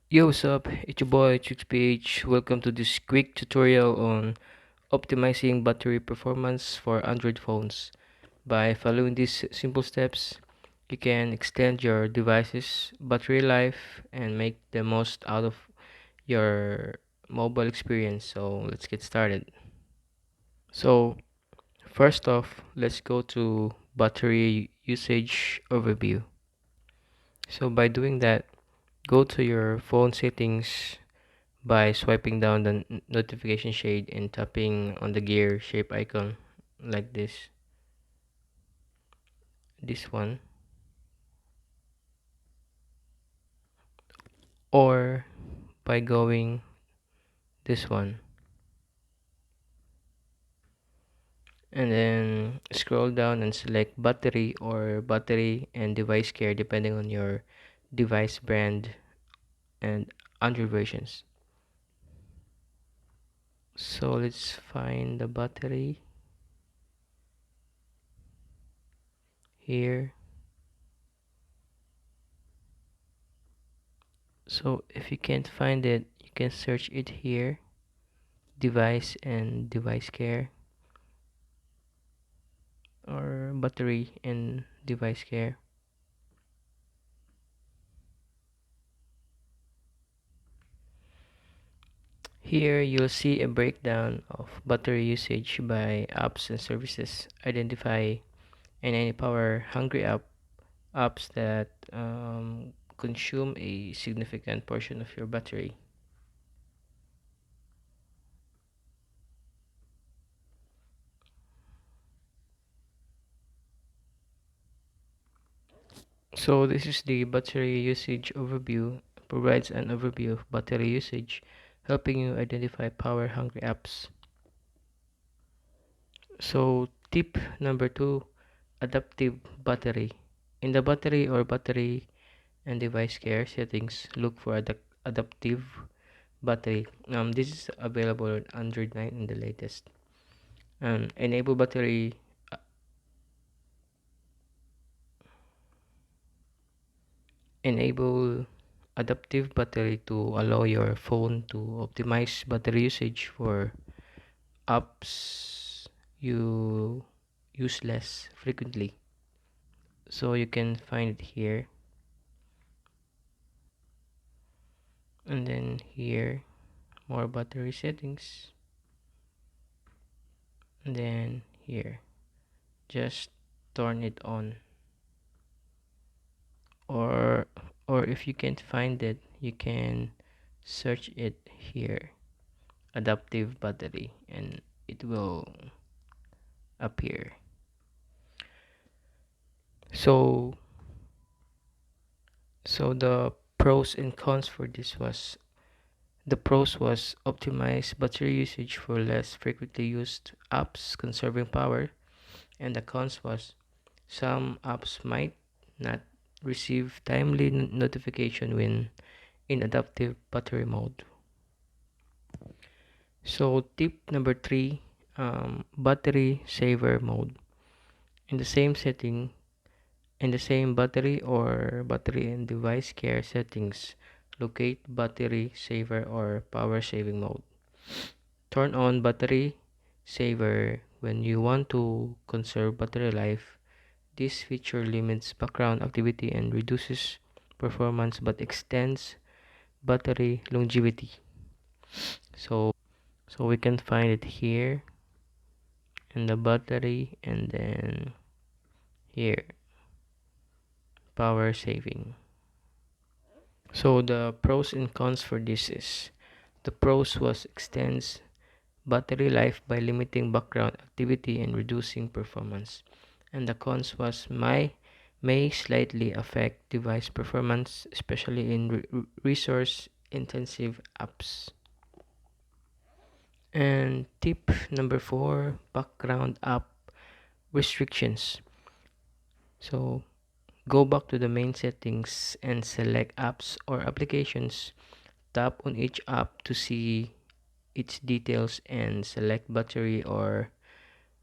Yo, what's up? It's your boy ChixPH. Welcome to this quick tutorial on optimizing battery performance for Android phones. By following these simple steps, you can extend your device's battery life and make the most out of your mobile experience. So, let's get started. So, first off, let's go to battery usage overview. So, by doing that, go to your phone settings by swiping down the notification shade and tapping on the gear shape icon like this one, or by going this one and then scroll down and select battery or battery and device care depending on your device brand and Android versions. So let's find the battery here. So if you can't find it, you can search it here, device and device care, or battery and device care. Here you'll see a breakdown of battery usage by apps and services. Identify any power hungry apps that consume a significant portion of your battery. So this is the battery usage overview. Provides an overview of battery usage, helping you identify power hungry apps. So tip number two, adaptive battery. In the battery or battery and device care settings, look for adaptive battery. This is available on Android 9 in the latest. Enable battery. uh, Enable adaptive battery to allow your phone to optimize battery usage for apps you use less frequently. So you can find it here, and then here, more battery settings, and then here, just turn it on. or or if you can't find it, you can search it here, adaptive battery, and it will appear. So so the pros and cons for this was, the pros was optimize battery usage for less frequently used apps, conserving power, and the cons was some apps might not receive timely notification when in adaptive battery mode. So tip number three, battery saver mode. In the same setting, in the same battery or battery and device care settings, locate battery saver or power saving mode. Turn on battery saver when you want to conserve battery life. This feature limits background activity and reduces performance but extends battery longevity. So we can find it here in the battery, and then here, power saving. So the pros and cons for this is, the pros was extends battery life by limiting background activity and reducing performance, and the cons was may slightly affect device performance, especially in resource intensive apps. And tip number four, background app restrictions. So go back to the main settings and select apps or applications. Tap on each app to see its details and select battery or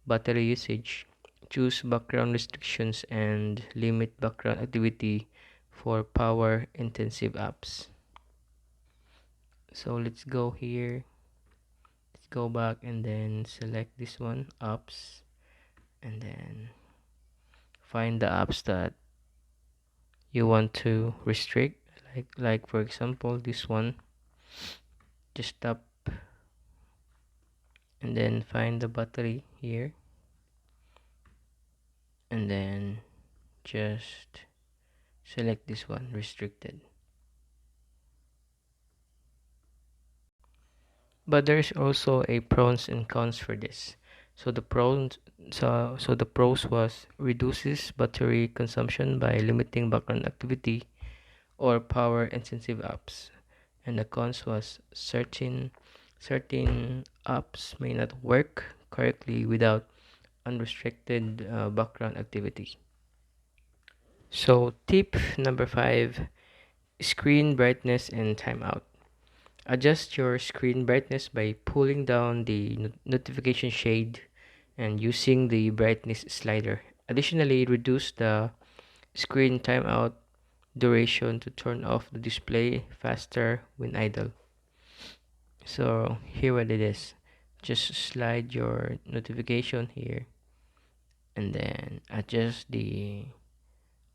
battery usage. Choose background restrictions and limit background activity for power intensive apps. So let's go here, let's go back and then select this one, apps, and then find the apps that you want to restrict, like for example this one. Just tap and then find the battery here, and then just select this one, restricted. But there's also a pros and cons for this. So the pros, so the pros was reduces battery consumption by limiting background activity or power intensive apps, and the cons was certain apps may not work correctly without unrestricted background activity. So tip number 5, screen brightness and timeout. Adjust your screen brightness by pulling down the notification shade and using the brightness slider. Additionally, reduce the screen timeout duration to turn off the display faster when idle. So here what it is. Just slide your notification here and then adjust the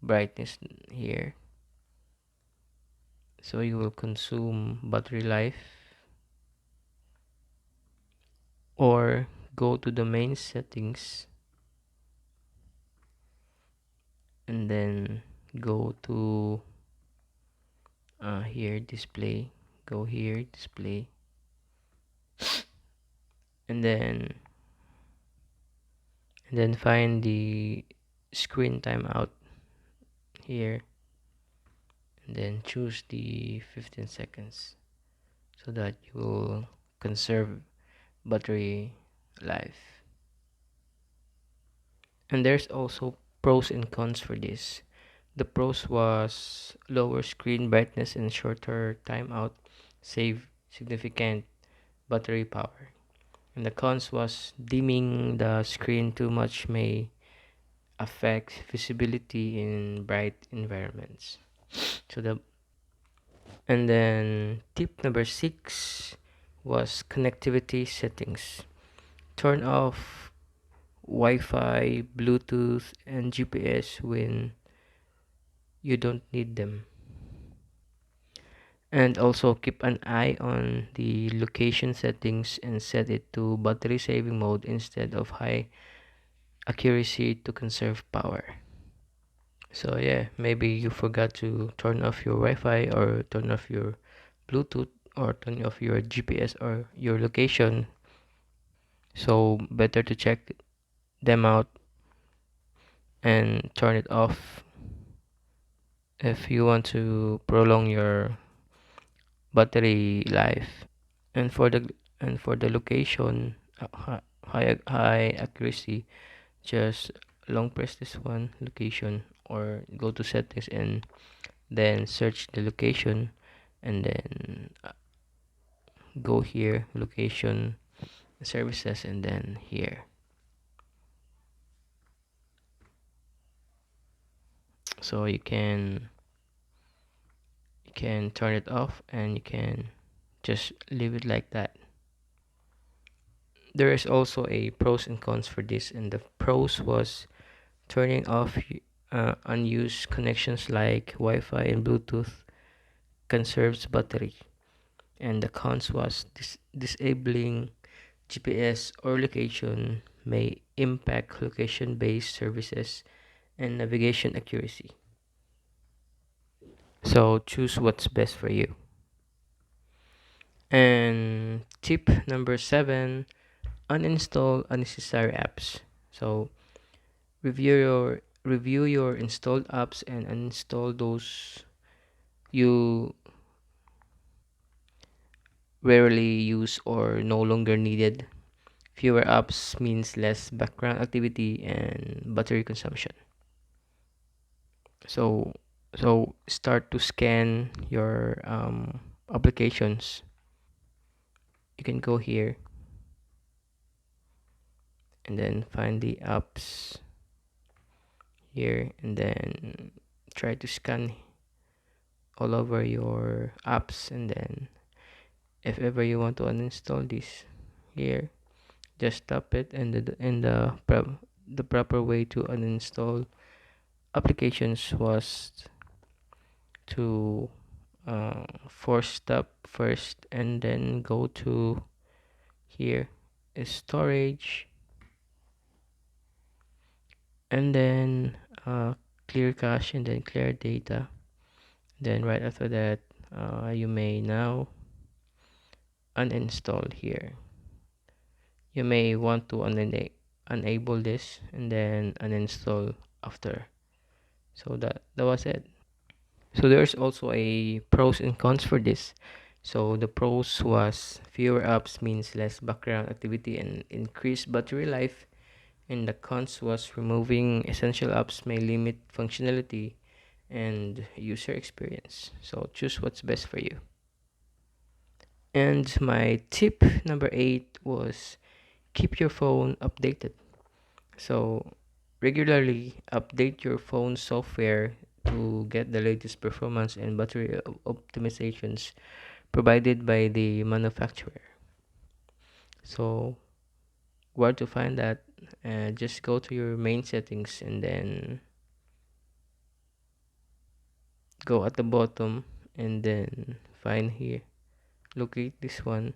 brightness here, so you will consume battery life, or go to the main settings and then go to here display, go here display, and then find the screen timeout here, and then choose the 15 seconds so that you will conserve battery life. And there's also pros and cons for this. The pros was lower screen brightness and shorter timeout save significant battery power. And the cons was dimming the screen too much may affect visibility in bright environments. So the and then tip number 6 was connectivity settings. Turn off Wi-Fi, Bluetooth, and GPS when you don't need them. And also keep an eye on the location settings and set it to battery saving mode instead of high accuracy to conserve power. So yeah, maybe you forgot to turn off your Wi-Fi or turn off your Bluetooth or turn off your GPS or your location. So better to check them out and turn it off if you want to prolong your battery life. And for the location, high accuracy, just long press this one, location, or go to settings and then search the location, and then go here, location, services, and then here. So you can turn it off and you can just leave it like that. There is also a pros and cons for this, and the pros was turning off unused connections like Wi-Fi and Bluetooth conserves battery, and the cons was disabling GPS or location may impact location-based services and navigation accuracy. So choose what's best for you. And tip number 7, uninstall unnecessary apps. So review your installed apps and uninstall those you rarely use or no longer needed. Fewer apps means less background activity and battery consumption. So start to scan your applications. You can go here and then find the apps here, and then try to scan all over your apps, and then if ever you want to uninstall this here, just tap it, and the proper way to uninstall applications was to force tap first and then go to here is storage, and then clear cache, and then clear data. Then right after that, you may now uninstall here. You may want to enable this and then uninstall after. So that was it. So there's also a pros and cons for this. So the pros was fewer apps means less background activity and increased battery life, and the cons was removing essential apps may limit functionality and user experience. So choose what's best for you. And my tip number 8 was keep your phone updated. So regularly update your phone software to get the latest performance and battery optimizations provided by the manufacturer. So where to find that? Just go to your main settings and then go at the bottom and then find here. Locate this one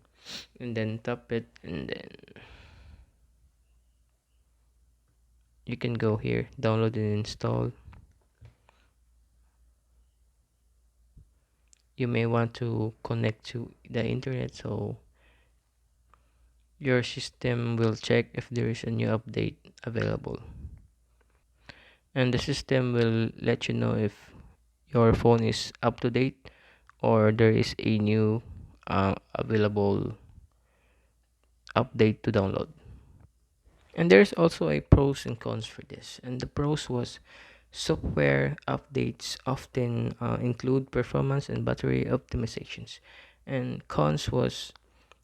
and then tap it, and then you can go here, download and install. You may want to connect to the internet, so your system will check if there is a new update available, and the system will let you know if your phone is up to date or there is a new available update to download. And there's also a pros and cons for this, and the pros was software updates often include performance and battery optimizations, and cons was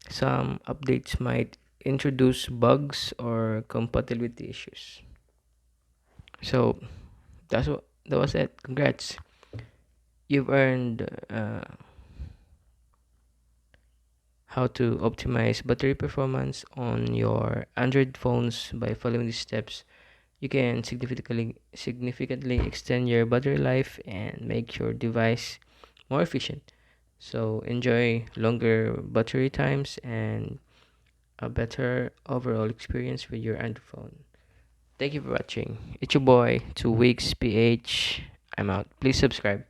some updates might introduce bugs or compatibility issues. So that was it. Congrats, you've earned how to optimize battery performance on your Android phones by following these steps. You can significantly extend your battery life and make your device more efficient. So enjoy longer battery times and a better overall experience with your Android phone. Thank you for watching. It's your boy, 2 Weeks PH. I'm out. Please subscribe.